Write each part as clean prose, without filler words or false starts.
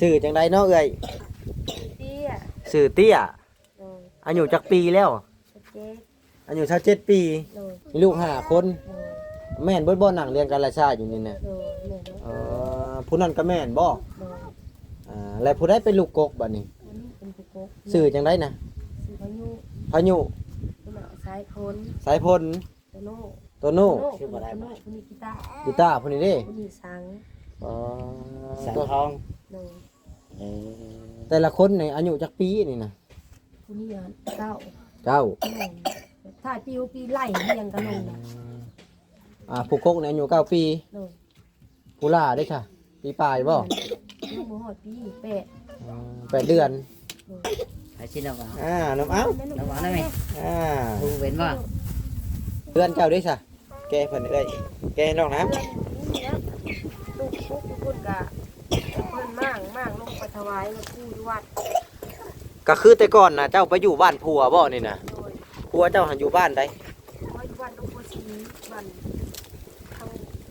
สื่อจังไดเนาะเอ้ยเตี้ยสื่อเตี้ยโดยอายุจักปีแล้วเจ๊อายุ27ปีโดยมีลูก5คนโดยแม่นเบิดบ่หนังเรียนการราชาอยู่นี่น่ะโดยแม่นผู้นั้นก็แม่นบ่โดยแล้วผู้ใดเป็นลูกกกบัดนี้อันนี้เป็นกุ๊กสื่อจังไดนะสื่อพายุพายุเป็นสายพลสายพลโตโน่ชื่อบ่ได้บ่คนนี้กีตาร์กีตาร์ผู้นี้เด้คนนี้สังสังทองโดยแต่ละคนในอายุจักปีนี่นะคนนี้เก้าถ้าปีไล่เรียงกันลงนะผู้กกในอายุ9ปีโดยผู้ล่าได้ค่ะปีปลายบ่ลูกบ่ฮอดปี8เดือนไอ้ชิ้นเอาบ่น้ำเอ้าน้ำหวานได้ไหมดูเป็นบ่เดือนเจ้าได้ค่ะแกเพิ่นเอ้ยแกให้น้องน้ำลูกคุณกะเพิ่นมากลงไปถวายหลวงปู่ที่วัดก็คือแต่ก่อนนะเจ้าไปอยู่บ้านผัวบ่นี่นะผัวเจ้าหันอยู่บ้านใดอยู่บ้านดงบัวศรีบ้านทาง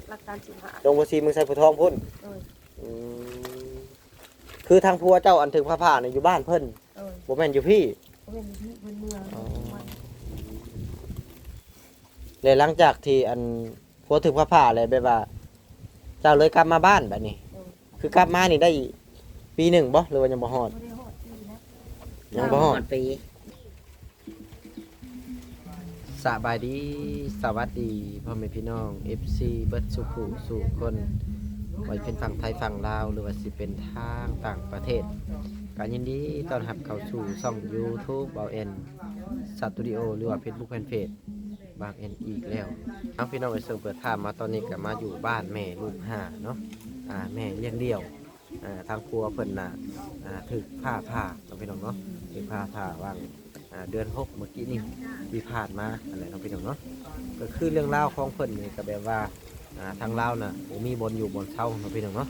หลักการสิงหาดงบัวศรีเมืองไซพุทองพุ่นคือทางผัวเจ้าอันถึงพระผ่าเนี่ยอยู่บ้านเพิ่นบ่แม่นอยู่พี่เป็นที่เมืองเลยหลังจากที่อันผัวถึงพระผ่าเลยแบบว่าเจ้าเลยกลับมาบ้านแบบนี้คือกลับมานี่ได้ปีหนึ่งบ่หรือว่ายังบ่ฮอดยังบ่ฮอดปีสบายดีสวัสดีพ่อแม่พี่น้อง FC เบิดสุขุสู่คนไว้เป็นฝั่งไทยฝั่งลาวหรือว่าสิเป็นทางต่างประเทศการยินดีต้อนรับเข้าสู่ช่อง YouTube เบาเอ็นสตูดิโอหรือว่า Facebook Fanpage บางเอ็นอีกแล้วเอาพี่น้องไปเสิร์ฟเปิดทามมาตอนนี้ก็มาอยู่บ้านแม่ลูก5เนาะแม่เลี้ยงเดี่ยวทางครัวเพิ่นน่ะถึกผ่าพี่น้องเนาะถึกผ่าวางเดือน6เมื่อกี้นี่ที่ผ่านมาอะไรน้องพี่น้องเนาะก็คือเรื่องราวของเพิ่นนี่ก็แบบว่าทางลาวน่ะมีบนอยู่บนเช่าน้องพี่น้องเนาะ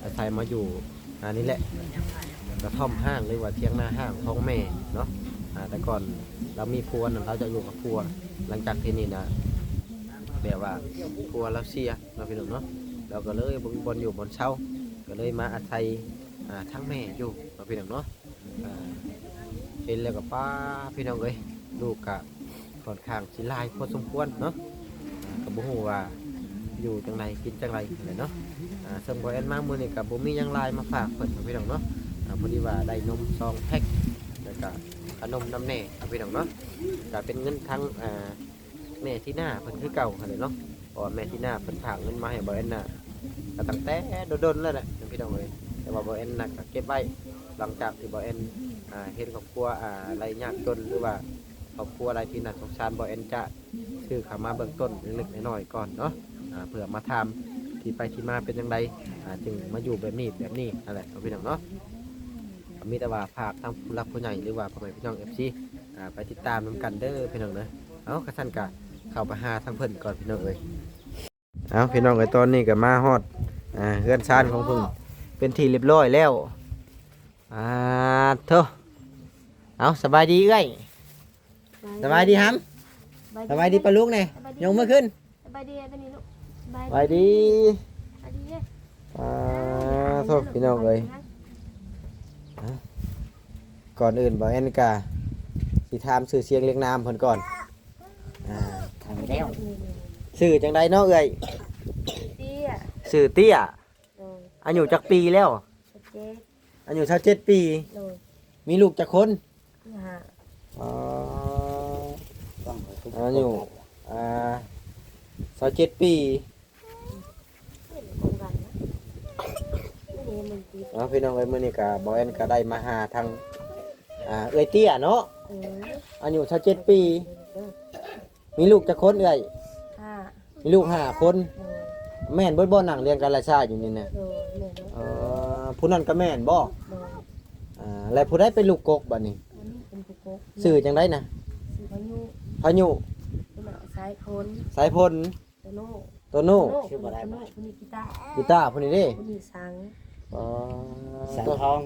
อาศัยมาอยู่นี่แหละกระท่อมห้างหรือว่าเที่ยงหน้าห้างของแม่เนาะแต่ก่อนเรามีพัวน่ะเราจะอยู่กับพัวหลังจากที่นี่นะแบบว่าพัวเราเสียน้องพี่น้องเนาะเราก็เลยบนอยู่บนเช่าก็เลยมาอาศัยทั้งแม่อยู่น้องพี่น้องเนาะเห็นแล้วกับป้าพี่น้องเลยลูกกะค่อนข้างสิลายพอสมควรเนาะกับบุหูว่าอยู่จังไรกินจังไรอะไรเนาะสมบูรณ์มากมือนี่กับบุมียังลายมาฝากเพิ่นพี่น้องเนาะพอดีว่าได้นมซองแพ็คแล้วก็ขนมน้ำแหน่พี่น้องเนาะก็เป็นเงินทั้งแม่ที่หน้าเพิ่นคือเก่าอะไรเนาะพอแม่ที่หน้าเพิ่นฝากเงินมาให้บอยน่ะก็ตั้งแต่โดนแล้วแหละพี่น้องเลยแต่ว่าบอยน่ะก็เก็บไว้หลังจากที่บอยเห็นครอบครัวอะไรยากจนหรือว่าครอบครัวอะไรที่น่าสงสารบอยจะซื้อขามาเบื้องต้นเล็กๆน้อยๆก่อนเนาะเพื่อมาทำที่ไปที่มาเป็นยังไงจึงมาอยู่แบบนี้อะไรพี่น้องเนาะมีแต่ว่าฝากทางผู้รักผู้ใหญ่หรือว่าพ่อแม่พี่น้องFCไปติดตามน้ำกันเด้อพี่น้องเนาะเอากระชั้นกะเข้าไปหาทางเพิ่นก่อนพี่น้องเอ้ยเอาพี่น้องเอ้ยตอนนี้ก็มาฮอดเฮือนชานของเพิ่นเป็นที่เรียบร้อยแล้วเถอะเอาสบายดีเอ้ยสบายดีฮัมสบายดีปะลูกเนี่ยยกมือขึ้นสบายดีตอนนี้ลูกสบายดีโทษพี่น้องเลยก่อนอื่นบอกแอนกาสิถามสื่อเสียงเรียงนามเพิ่นก่อนทำแล้วสื่อจังไดเนาะเอ้ยเตี้ยสื่อเตี้ยอายุจักปีแล้วอายุ27ปีมีลูกจักคนอายุ27ปีพี่น้องเอ้ยมื้อนี้ก็บ่แอนก็ได้มาหาทางเอ้ยเตี้ยเนาะอายุ27ปีมีลูกจักคนเอ้ยมีลูก5คนแม่นเบิดบ่หนังเรียนการราชาอยู่นี่น่ะผู้นั้นก็แม่นบ่แล้วผู้ใดเป็นลูกกกบัดนี้ชื่อจังได๋นะพายุสายพลโตโน่ชื่อบ่ได้บ่กีตาร์ผู้นี้เด้สังทอง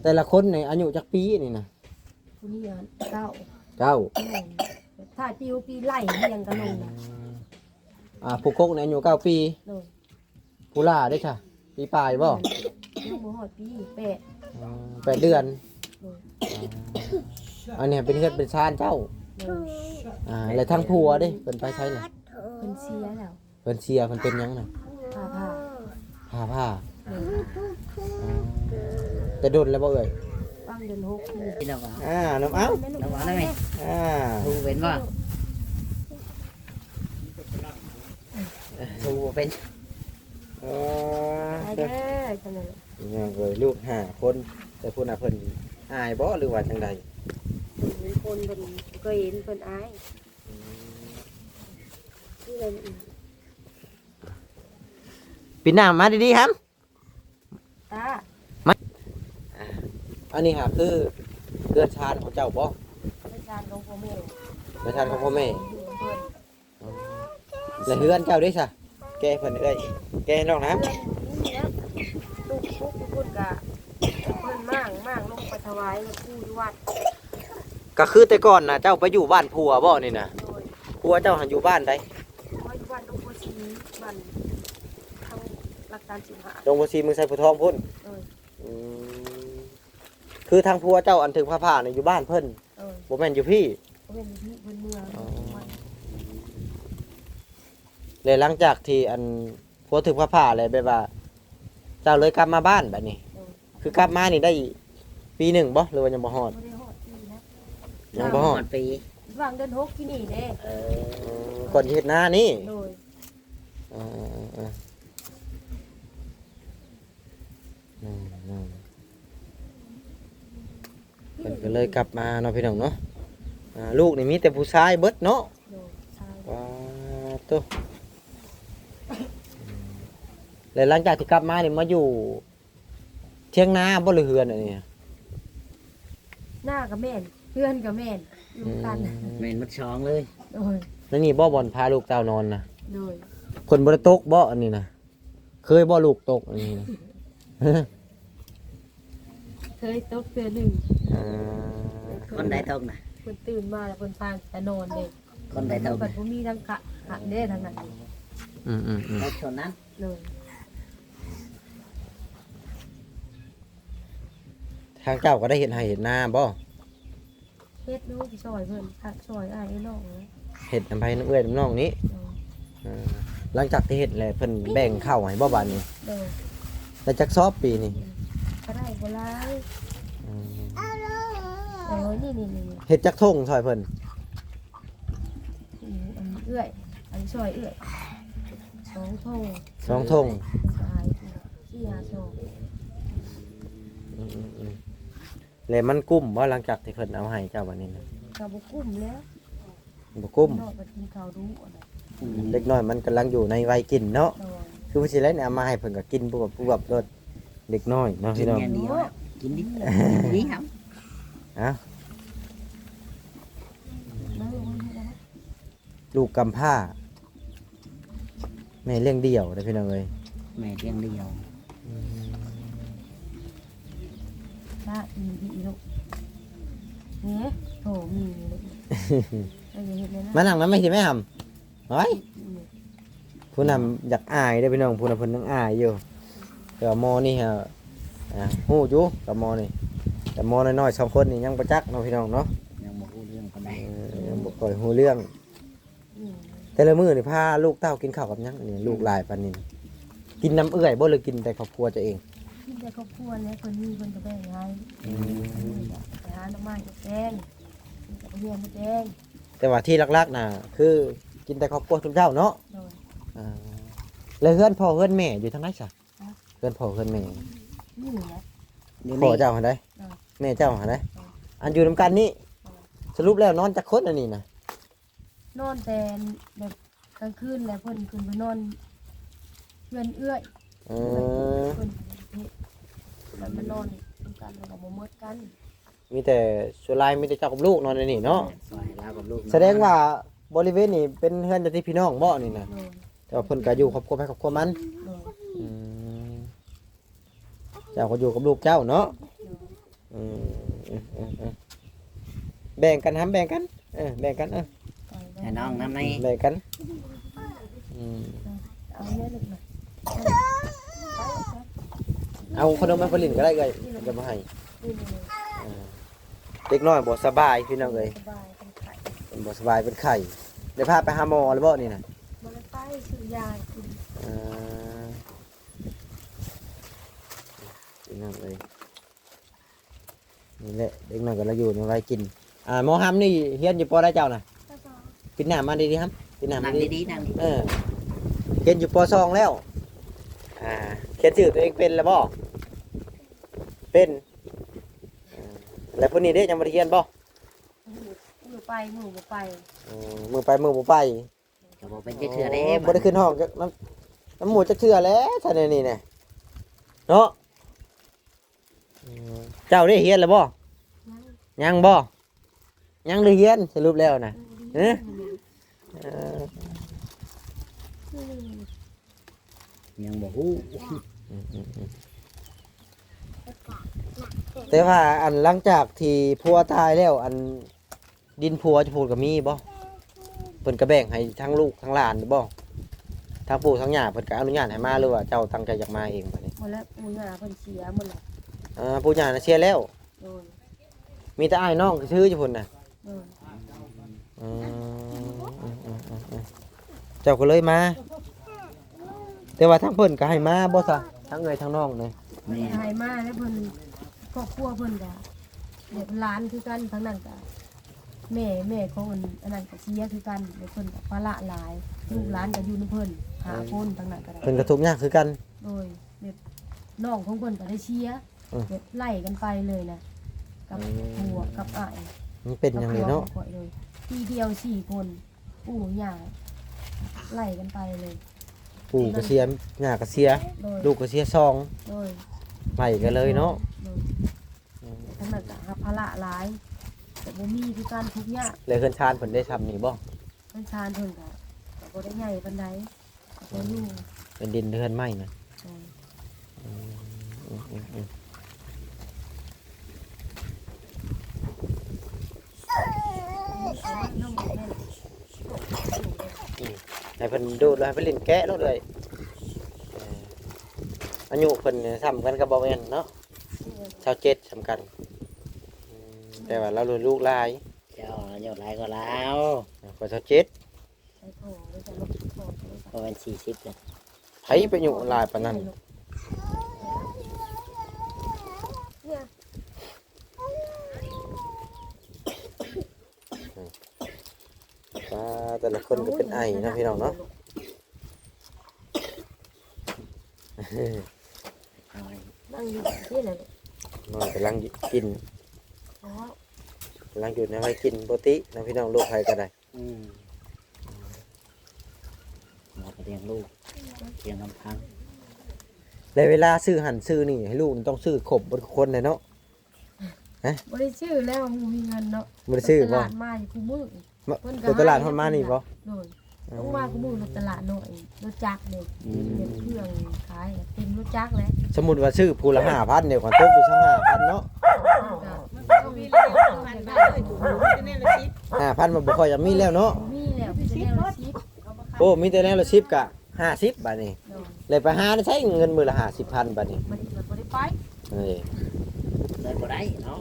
แต่ละคนในอายุจักปีนี่นะคนนี้เก้าถ้าปีไล่เรียงกันลงนะผู้กกในอายุ9ปีผู้ล่าได้ค่ะ ปีปลายบ่ ยังบ่ฮอดปีแปด 8 เดือน โดย อันนี้เป็นเฮือนเป็นชานเจ้า โดย แล้วทั้งผัวเด้เพิ่นไปใช้น่ะ เพิ่นเสียแล้ว เพิ่นเสียเพิ่นเป็นหยังน่ะ ผ่า ผ้า โดย แต่โดนแล้วบ่เอ่ย ฟังเดือน6นี่ ที่เราบอก น้ำเอ้า เราบอกได้ไหมลุงเป็นบ่ลุงเป็น ไปเด้อจังได๋ ยังเลยลูก5คนแต่ผู้น่ะเพิ่นอายบ่หรือว่าจังใด มีคนเพิ่นเคยเห็นเพิ่นอายนี่เลย ปีหน้ามาดีๆครับ ตา อันนี้ค่ะคือเรือนชานของเจ้าบ่ อาจารย์ของพ่อแม่ เรือนชานของพ่อแม่ อยู่เพิ่น และเฮือนเจ้าด้วยซะแกเพิ่นเอ้ยแกน้องน้ำ นี่นะลูกปุ๊กเพิ่นก็เพิ่นมากลงไปถวายหลวงปู่อยู่วัด ก็คือแต่ก่อนนะเจ้าไปอยู่บ้านผัวบ่นี่นะ โดย ผัวเจ้าหันอยู่บ้านใด ว่าอยู่บ้านหลวงปู่ศรีบ้านทางหลักการ15 ดงบ่ซีเมืองไสผู้ทองพุ่น โดย อืมคือทางผัวเจ้าอันถึงผ้านี่อยู่บ้านเพิ่น โดย บ่แม่นอยู่พี่ เพิ่นที่เพิ่นเมืองวัด เลยหลังจากที่อันผัวถึงผ้าเลยแบบว่า เจ้าเลยกลับมาบ้านแบบนี้ โดย คือกลับมานี่ได้ปีหนึ่งบ่หรือว่ายังบ่ฮอด บ่ได้ฮอดที่นะ ยังบ่ฮอด ปี วางเดือน6ที่นี่เด้ ก่อนสิเฮ็ดหน้านี่ โดย เออเพิ่นก็เลยกลับมาเนาะพี่น้องเนาะลูกนี่มีแต่ผู้ชายเบิดเนาะ โดยใช่ ว้าตุ๊แล้วหลังจากที่กลับมานี่มาอยู่ เที่ยงนาบ่หรือเฮือนอันนี้ หน้ากับแม่นเพื่อนกับแม่นอยู่กัน เมนมัดช้องเลย โดย แล้วนี่บ่บ่อนพาลูกเต้านอนนะ โดย คนบ่ได้ตกบ่อันนี้นะเคยบ่ลูกตกอันนี้นะ เคยตกเตือนหนึ่ง อ่า คนใดตกนะ เพิ่นตื่นมาแล้วเพิ่นพางแต่นอนเด็ก คนใดตก เพิ่ นะ นบ่มีทั้งขะเด้ทั้งนั้น รถชนนั้น เลย ทางเจ้าก็ได้เห็นให้เห็นหน้าบ่ เฮ็ดลูกที่ซอยเพิ่นผักซอยอ้ายไอ้น้องนะ เห็ดน้ำไผน้ำเอื้อยน้ำน้องนี้ โดย หลังจากที่เห็ดแล้วเพิ่นแบ่งข้าวให้บ่บาดนี้ โดย แล้วจักซอบปีนี่ ก็ได้บ่หลายโอ้ยนี่ เห็ดจักทงซอยเพิ่น อันเอื้อยอันซอยเอื้อย2โทง สองทง ตายที่หาโชค แล้วมันกุ้มบ่หลังจากที่เพิ่นเอาให้เจ้าบัดนี้นะ ก็บ่กุ้มแล้ว บ่กุ้ม นอกจากกินข้าวรู้อะนะ เล็กน้อยมันกำลังอยู่ในวัยกินเนาะ โดย คือผู้สิแล้วเนี่ยเอามาให้เพิ่นก็กินปุ๊บรสเด็กน้อยเนาะ กิ พี่ น น้อง อย่างเดียวกินดินี่ครับ อ่ะ นั่งลงให้ได้ ลูกกำพร้าแม่เลี้ยงเดี่ยวเด้อพี่น้องเอ้ย แม่เพียงเดียว ถ้าอีลูกเนี่ยโถมีลูกเราอย่าเห็นเลยนะ มานั่งนั้นไม่สิแม่หำไว้ผู้นำอยากอายเด้อพี่น้องผู้นำเพิ่นยังอายอยู่แต่ว่าหมอนี่ฮะฮู้อยู่กับหมอนี่แต่หมอน้อยๆสองคนนี่ยังบ่จักเนาะพี่น้องเนาะ ยังบ่รู้เรื่องคนใด ยังบ่ค่อยฮู้เรื่อง แต่ละมื้อนี่พาลูกเต้ากินข้าวกับหยังอันนี้ลูกหลายปานนี้กินน้ำเอื้อยบ่หรือกินแต่ครอบครัวเจ้าเอง กินแต่ครอบครัวเนี่ยคนนี้คนจะแบ่งให้ไปหาน้ำมันแกงกินแต่เฮียนแกง แต่ว่าที่หลักๆน่ะคือกินแต่ครอบครัวทุกเจ้าเนาะ โดย แล้วเฮือนพ่อเฮือนแม่อยู่ทางไหนซะเฮือนพ่อเฮือนแม่ นี่แหละ อยู่ พ่อ นี่ เจ้าหันใดแม่เจ้าหันใดอันอยู่นำกันนี่สรุปแล้วนอนจักคนอันนี้น่ะ นอนแต่แบบกลางคืนแล้วเพิ่นขึ้นไปนอนเพื่อนเอื้อย เออ เพิ่นมันมานอนกันแล้วก็บ่หมดกัน มีแต่ส่วนหลายมีแต่เจ้ากับลูกนอนในนี่เนาะ ซอยลาวกับลูก แสดงว่าบริเวณนี้เป็นเฮือนญาติพี่น้องบ่นี่น่ะ โดย แต่ว่าเพิ่นก็อยู่ครอบครัวไปครอบครัวมัน โดย อืมเจ้าก็อยู่กับลูกเจ้าเนาะอืมแบ่งกันแบ่งกันแบ่งกัน ให้น้องน้ำใน แบ่งกันอืม เอาเนี่ยลูกนะ เอาขนมมาผลิตก็ได้เลยจะมาให้ นี่เลย อ่าเด็กน้อยบ่สบายพี่น้องเอ้ย สบายเป็นไข่ เป็นบ่สบายเป็นไข้ได้พาไปหาหมอหรือบ่นี่น่ะ บ่ได้ไปซื้อยากิน อ่าพี่น้องเอ้ยนี่แหละเด็กน้อยก็ละอยู่ในวัยกินหมอหำนี่เฮียนอยู่ปอได้เจ้าน่ะ แล้วก็ ปิดหน้ามาดีๆครับปิดหน้ามา นั่ง ดี ดีๆนั่งดี เออเฮียนอยู่ปสองแล้วเขียนชื่อตัวเองเป็นแล้วบ่เป็นแล้วพวกนี้เด้ยังบ่ได้เฮียนบ่ มือไปมือบ่ไป มือไปมือบ่ไป ก็บอกเป็นเถื่อได้ บ่ได้ขึ้นห้องจักน้ำหมูจักเทื่อแล้วท่านนี่แน่เนาะเจ้าได้เฮียนแล้วบ่ ยัง ยังบ่ยังได้เฮียนสรุปแล้วน่ะเอ้อ ยังบอกฮู้ แต่ว่าอันหลังจากที่ผัวตายแล้วอันดินผัวจะพูดกับมีบ่เพิ่นก็แบ่งให้ทั้งลูกทั้งหลานบ่ทั้งปู่ทั้งย่าเพิ่นก็อนุญาตให้มาหรือว่าเจ้าตั้งใจอยากมาเองบัดนี้ หมดแล้วปู่ย่าเพิ่นเสียหมดแล้ว ปู่ย่าน่ะเสียแล้ว โดน มีแต่อ้ายน้องชื่ออยู่พุ่นน่ะ โดน อืมเจ้าก็เลยมา แต่ว่าทั้งเพิ่นก็ให้มาบ่ซะทั้งเอ้ยทั้งน้องเลย แม่ หายมาแล้วเพิ่นครอบครัวเพิ่นก็เด็กหลานคือกันทั้งนั้นก็แม่ของอันนั้นก็เสียคือกันเด็กเพิ่นก็ภาระหลายลูกหลานก็อยู่นำเพิ่นหาคนทั้งนั้นก็ได้ เพิ่นก็ทุกข์ยากคือกัน โดยแบบน้องของเพิ่นก็ได้เชียร์ อืม แบบไล่กันไปเลยนะกับผัวกับอ้าย มันเป็นอย่างนี้เนาะ กับผัวข่อยเลยทีเดียว4คนปู่ย่าไล่กันไปเลย ปู่ก็เสียย่าก็เสีย โดย ลูกก็เสียซอง โดย ไปกันเลยเนาะ โดยทั้งนั้นก็รับภาระหลายแต่บ่มีคือการทุกข์ยาก เลยเพิ่นชานเพิ่นได้ทำนี่บ่ เพิ่นชานเพิ่นก็บ่ได้ใหญ่ปานใดก็อยู่ เป็นดินเทือนไม้นะ โดย น้องแม่น ให้เพิ่นดูดแล้วให้เพิ่นเล่นแกะแล้วเลยอายุเพิ่นเนี่ยซ้ำกันกับบ่แม่นเนาะ27สำคัญแต่ว่าเรารุ่นลูกหลาย เจ้าเจ้าหลายก็แล้ว กว่า27 ใช้โถแล้วจะลบโถเลย ประมาณ40เลย ไผไปอยู่หลายปานนั้น เนี่ย แต่ละคนก็เป็นไอเนาะพี่น้องเนาะ เอาไว้ นั่งอยู่ที่ไหนเนี่ย น้อยกำลังกิน อ๋อก ำลังอยู่ในวัยกินปกตินะพี่น้องลูกใครก็ได้ หมอก็เลี้ยงลูกเลี้ยงลำพัง ในเวลาซื้อหั่นซื้อนี่ให้ลูกนี่ต้องซื้อครบบนคนเลยเนาะ บ่ได้ชื่อแล้วมึงมีเงินเนาะ บ่ได้ซื้อ ต บ่ ลาดมาอยู่กูมือ ไปตลาดฮอดมานี่บ่ โดยต้องมากูมือรถตลาดหน่อยรถจักรเลยเป็นเครื่องขายเต็มรถจักรแล้ว สมมุติว่าซื้อผู้ละ5,000เดี๋ยวก่อนตกอยู่5,000เนาะ ต้องมีแล้วมันได้เลยถูกเนี่ยละชิป 5,000มันบ่ค่อยจะมีแล้วเนาะ มีแล้วเป็นแนวละชิป โอ้มีแต่แนวละ10กะ50บาทนี่ โดย เลยไปหาได้ใช้เงินมื้อละ50,000บาทนี่ มันบ่ได้ไป นี่ เลยบ่ได้เนาะ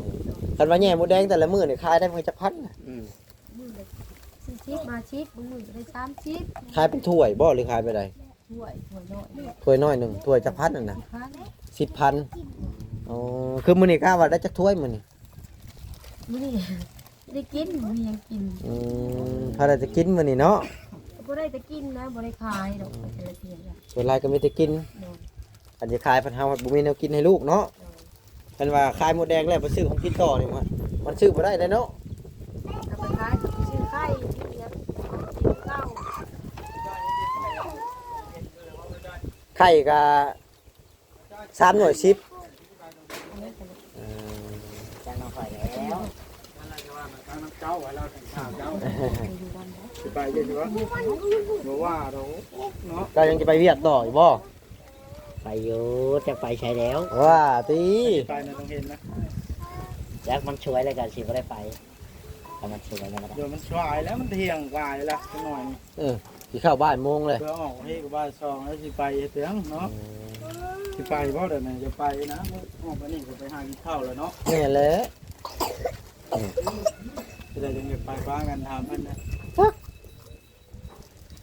คันว่าแย่หมูแดงแต่ละมื้อนี่ขายได้เพิ่นจักพันน่ะ มือละสี่ชิปมาชิปมือก็ได้3ชิป ขายเป็นถ้วยบ่หรือขายไปได ถ้วยน้อย ถ้วยน้อยหนึงถ้วยจักพันนั่นน่ะ พัน 10,000อ๋อคือมื้อนี้กะว่าได้จักถ้วยมื้อนี้ มื้อนี้ได้กินมียังกิน ถ้าได้จะกินมื้อนี้เนาะ บ่ได้แต่กินนะบ่ได้ขายดอกแต่ละเทียน เวลาก็มีแต่กิน โดย อันจะขายเพันเฮาบ่มีแนวกินให้ลูกเนาะ โดย เพิ่นว่าขายหมดแดงแล้วไปซื้อของกินต่อนี่มันซื้อบ่ได้เลยเนาะ เอาไปขายชื่อไข่ชื่อยังกินข้าว ไข่ก็3หน่วย10 จ้างน้องข่อยแล้ว ไปเยอะๆบอกว่าเราเนาะ ก็ยังจะไปเวียดต่ออีกบ่ ไปอยู่จะไปใช้แล้ว ว่าติ ไปนะต้องเห็นนะ ยักมันช่วยเลยกันสิบ่ได้ไปถ้ามันช่วยกันก็ได้ เดี๋ยวมันชวายแล้วมันเที่ยงกว่าแล้วสักหน่อย สิเข้าบ้านโมงเลย เพื่อออกให้กับบ้านซองแล้วสิไปเตียงเนาะ สิไปบ่เดี๋ยวนี้จะไปนะออกไปนี่ก็ไปหากินข้าวแล้วเนาะ นี่แหละ จะได้ยังไปป้ากันถามเพิ่นนะ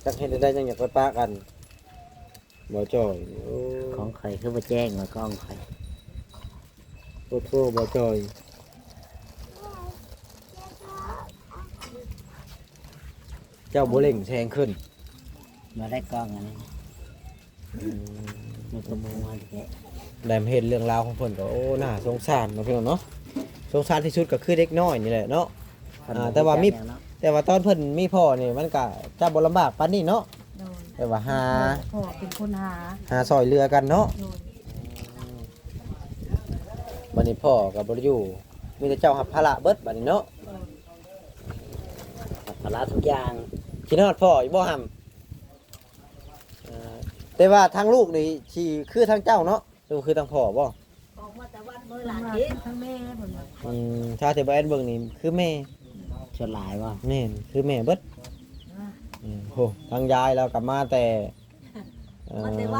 จักเห็นได้ยังอยากไปปะกันบ่จ่อยโอ้ ของใครคือมาแจ้งมากล้องใคร โอ้โหบ่จ่อยเจ้าบ่เล่งแซงขึ้น มาได้กล้องอันนี้มันก็มัวแกะ ได้มาเห็นเรื่องราวของเพิ่นก็โอ้น่าสงสารเนาะพี่น้องเนาะสงสารที่สุดก็คือเด็กน้อยนี่แหละเนาะ แต่ว่าตอนเพิ่นมีพ่อนี่มันก็จะบ่ลำบากปานนี้เนาะ โดย แต่ว่าหา พ่อเป็นคนหา ซอยเรือกันเนาะ โดย บัดนี้พ่อก็บ่ได้อยู่มีแต่เจ้ารับภาระเบิดบัดนี้เนาะ ภาระทุกอย่าง คิดฮอดพ่ออยู่บ่ห่ำแต่ว่าทางลูกนี่สิคือทางเจ้าเนาะหรือคือทางพ่อบ่ ออกมาแต่วันมือห ห ลา ลาน น กิน ทั้งแม่เพิ่นว่า ถ้าที่บ่แอนเบิ่งนี่คือแม่ ชวนหลายว่า แม่นคือแม่เบิดโหทางยายเรากลับมาแต่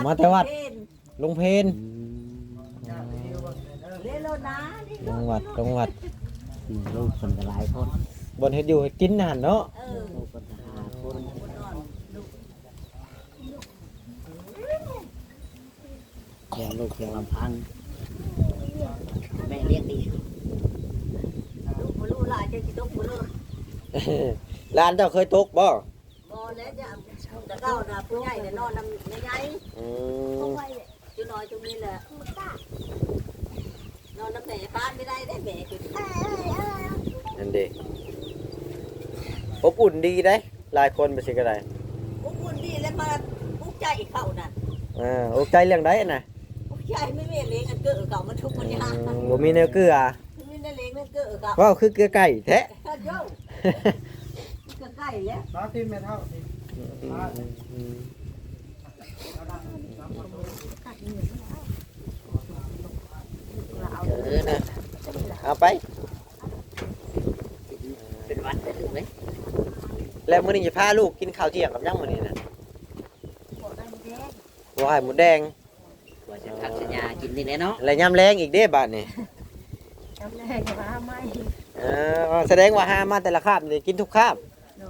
มาแต่วัด เป็น ลุงเพน เล่นแล้วนะนี่ จังหวัด ลูกคนก็หลายคน บนเฮ็ดอยู่เฮ็ดกินนั่นเนาะ เออ ลูกคนก็หาคน คนนอนลูก เลี้ยงลูกเลี้ยงลำพังแม่เลี้ยงดี ลูกบ่รู้หลายจะสิตกบ่รู้ ร้านเจ้าเคยตกบ่ บ่แล้วจะเก้าน่ะผู้ใหญ่เนี่ยนอนนำใหญ่ อืม ๆจุน้อยจุนี้แหละนอนนำแม่บ้านไม่ได้ได้แม่จุ นั่นเด้อบอุ่นดีได้หลายคนไปสิก็ได้ อุ้มดีแล้วมาปุกใจเข้านั่น โอ้ใจเรื่องใดน่ะ ปุกใจไม่มีเลี้ยงอันเกิดเก่ามันทุกคนยาก บ่มีแนวเกลือ ไม่ได้เลี้ยงนั่นเกิดเก่า ว้าวคือเกลือไก่แท้ โย่ก็ใกล้แล้ว ป้าที่แม่เท่าที่ นะเอาไป เป็นวัดได้ถึงไหม แล้วมื้อนี้จะพาลูกกินข้าวเที่ยงกับยังมื้อนี้น่ะบ่ให้หมูแดง กว่าจะทักสัญญากินนี่แน่เนาะ และยามแรงอีกเด้บัดนี้ จำแรกก็ว่าไม่ แสดงว่าหามาแต่ละคาบนี่กินทุกคาบ โด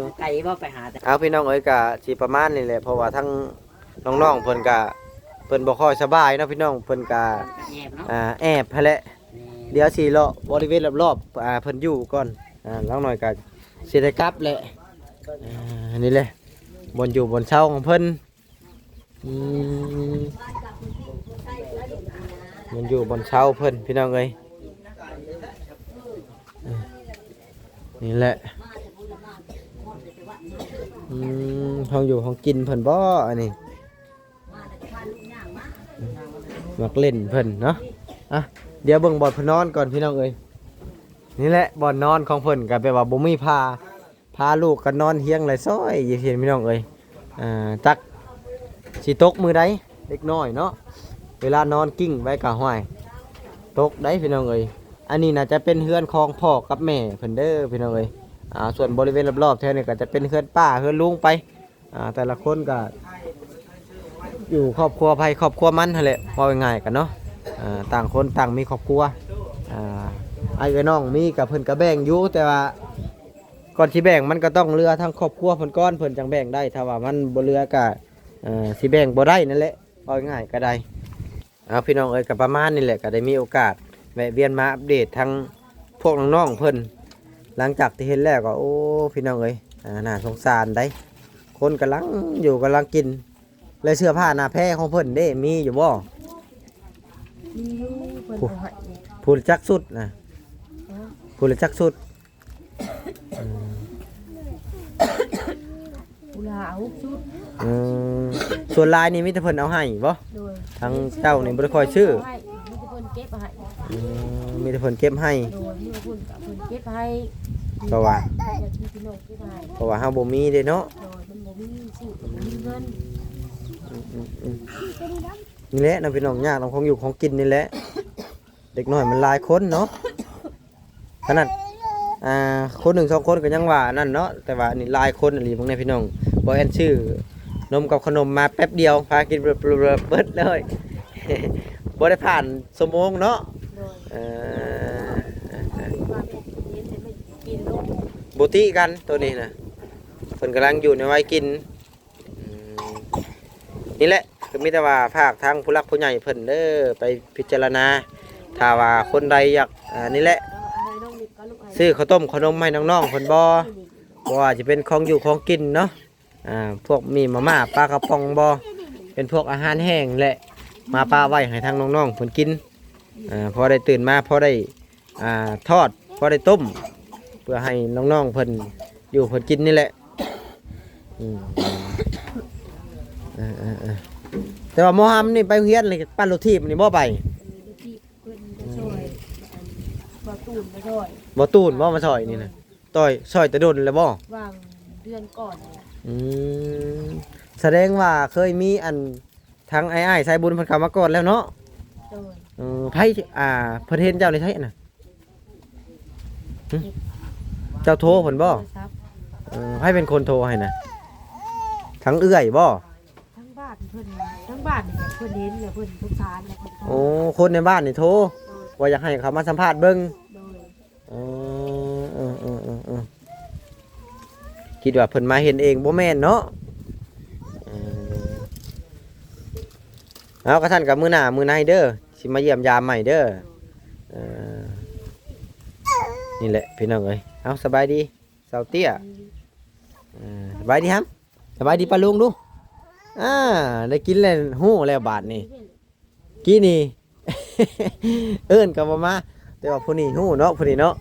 ย ไก่ว่าไปหาแต่ เอาพี่น้องเอ้ยก็สิประมาณนี้แหละเพราะว่าทั้งน้องๆเพิ่นก็เพิ่นบ่ค่อยสบายเนาะพี่น้องเพิ่นก็ แอบเนาะ แอบให้แหละเดี๋ยวสิเลาะบริเวณรอบๆเพิ่นอยู่ก่อนแล้วหน่อยก็สิได้กลับแหละนี่แหละบนอยู่บนเช้าของเพิ่นมันอยู่บนเช้าเพิ่นพี่น้องเอ้ยนี่แหละห้องอยู่ห้องกินเพิ่นบ่อันนี้มักเล่นเพิ่นเนาะอ่ะเดี๋ยวเบิ่งบ่อนเพิ่นนอนก่อนพี่น้องเอ้ยนี่แหละบ่อนนอนของเพิ่นก็แปลว่าบ่มีพาลูกกันนอนเฮียงไหลซ้อยอยู่เพียนพี่น้องเอ้ยจักสิตกมือใดเล็กน้อยเนาะเวลานอนกิ้งไว้กะห้อยตกได้พี่น้องเอ้ยอันนี้น่าจะเป็นเฮือนของพ่อกับแม่เพิ่นเด้อพี่น้องเอ้ยส่วนบริเวณรอบๆแถวนี้ก็จะเป็นเฮือนป้าเฮือนลุงไปแต่ละคนก็อยู่ครอบครัวไผครอบครัวมันนั่นแหละว่าง่ายๆกันเนาะต่างคนต่างมีครอบครัวไอ้น้องมีกับเพิ่นก็แบ่งอยู่แต่ว่าก่อนสิแบ่งมันก็ต้องเรือทั้งครอบครัวเพิ่นก้อนเพิ่นจังแบ่งได้ถ้าว่ามันบ่เรือก็สิแบ่งบ่ได้นั่นแหละว่าง่ายก็ได้เอาพี่น้องเอ้ยก็ประมาณนี้แหละก็ได้มีโอกาสแวะเวียนมาอัปเดตทั้งพวกน้องๆเพิ่นหลังจากที่เห็นแล้วก็โอ้พี่น้องเอ้ยน่าสงสารได้คนกำลังอยู่กำลังกินและเสื้อผ้าหน้าแพร่ของเพิ่นเด้มีอยู่บ่ มีอยู่เพิ่นเอาให้ ผู้จักสุดนะผู้จักสุด กุหลาบชุด ส่วนลายนี่มีแต่เพิ่นเอาให้บ่ โดย ทางเจ้านี่บ่ได้ค่อยชื่อ ให้มีแต่เพิ่นเก็บให้ มีแต่เพิ่นเก็บให้ โดยมีเพิ่นกับเพิ่นเก็บให้ เพราะว่า อยากกินขนมเก็บให้ เพราะว่าเฮาบ่มีเด้เนาะ โดยมันบ่มีสิ่งบ่มีเงิน นี่แหละน้องพี่น้องยากน้องของอยู่ของกินนี่แหละ เด็กน้อยมันหลายคนเนาะขนาดคนหนึ่งสองคนก็ยังว่านั่นเนาะแต่ว่านี่หลายคนอีหลีพวกนี้พี่น้องบ่แอนชื่อ นมกับขนมมาแป๊บเดียวพากินเบิดเลย บ่ได้ผ่านชั่วโมงเนาะ โดย เออ ว่าแม่เย็นแต่ไม่กินลูก บุติกันตัวนี้นะเพิ่นกำลังอยู่ในวัยกินอืมนี่แหละก็มีแต่ว่าภาคทางผู้หลักผู้ใหญ่เพิ่นเด้อไปพิจารณาถ้าว่าคนใดอยากนี่แหละ อะไรน้องนิดก็ลูกไอ้ ซื้อข้าวต้มขนมให้น้องๆเพิ่นบ่บ่ว่าจะเป็นของอยู่ของกินเนาะพวกมีมาม่าปลากระป๋องบ่เป็นพวกอาหารแห้งแหละมาปลาไว้ให้ทางน้องๆเพิ่นกินพอได้ตื่นมาพอได้ทอดพอได้ต้มเพื่อให้น้องๆเพิ่นอยู่เพิ่นกินนี่แหละอืมแต่ว่าโมฮัมนี่ไปเฮียนเลยปั้นรถทีบนี่บ่ไป ที่เพิ่นจะช่วยบ่ตูนมาช่วย บ่ตูนบ่มาซอยนี่นะต่อยซอยแต่โดนแล้วบ่ วางเดือนก่อนเนี่ย อืมแสดงว่าเคยมีอันทางไอ้ๆสายบุญเพิ่นเข้ามาก่อนแล้วเนาะ โดย ไผเพิ่นเห็นเจ้าในไสน่ะหึเจ้าโทรเพิ่นบ่ โทรศัพท์ ไผเป็นคนโทรให้น่ะทั้งเอื้อยบ่ ทั้งบ้านเพิ่นทั้งบ้านนี่เพิ่นเห็นเนี่ยเพิ่นทุกสารแล้วเพิ่น โอ้คนในบ้านนี่โทร โดย ว่าอยากให้เขามาสัมภาษณ์เบิ่ง โดย คิดว่าเพิ่นมาเห็นเองบ่แม่นเนาะเอากระท่านกับมื้อหน้ามื้อในเด้อสิมาเยี่ยมยามใหม่เด้อนี่แหละพี่น้องเอ้ยเอาสบายดีเสาเตี้ยสบายดีครับสบายดีป้าลุงดูได้กินแล้วฮู้แล้วบาดนี่กี้นี่ เอิ้นก็บ่มาแต่ว่าผู้นี้ฮู้เนาะผู้นี้เนาะ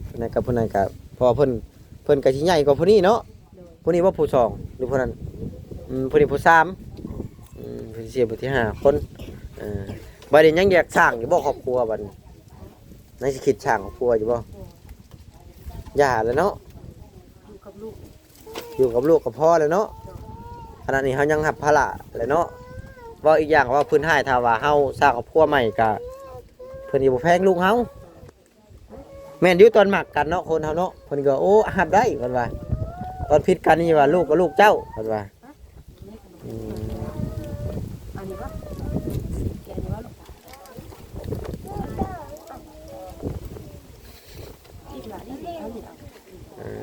ผู้นั้นกับผู้นั้นก็พอเพิ่นก็สิใหญ่กว่าผู้นี้เนาะ โดย ผู้นี้ว่าผู้สองหรือผู้นั้นผู้นี้ผู้สามผู้ที่สี่ผู้ที่ห้าคนบัดนี้ยังอยากสร้างอยู่บ่ครอบครัวบัดนี้ในสิคิดสร้างครอบครัวอยู่บ่ย่าแล้วเนาะ อยู่กับลูก อยู่กับลูกกับพ่อแล้วเนาะขณะนี้เฮายังรับภาระแล้วเนาะว่าอีกอย่างว่าเพิ่นให้ถ้าว่าเฮาสร้างครอบครัวใหม่ก็เพิ่นสิบ่แพงลูกเฮาแม่นอยู่ตอนหมักกันเนาะคนเฮาเนาะเพิ่นก็โอ้รับได้เพิ่นว่าตอนผิดกันนี่ว่าลูกกับลูกเจ้าเพิ่นว่า อันนี้ว่าแกนี่ว่าลูกอีกหลายนี่เอานี่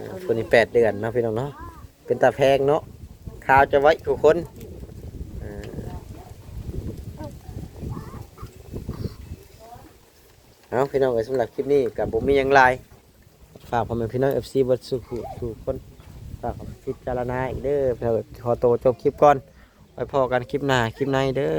เอา คนนี้8 เดือนเนาะพี่น้องเนาะเป็นตาแพงเนาะข่าวจะไว้ทุกคนเอาพี่น้องเอ้ยสำหรับคลิปนี้กับผมมีหยังหลายฝากพ่อแม่พี่น้อง FC เบิดสุขทุกคนฝากพิจารณาอีกเด้อเพื่อขอโตวจบคลิปก่อนไว้พอกันคลิปหน้าคลิปในเด้อ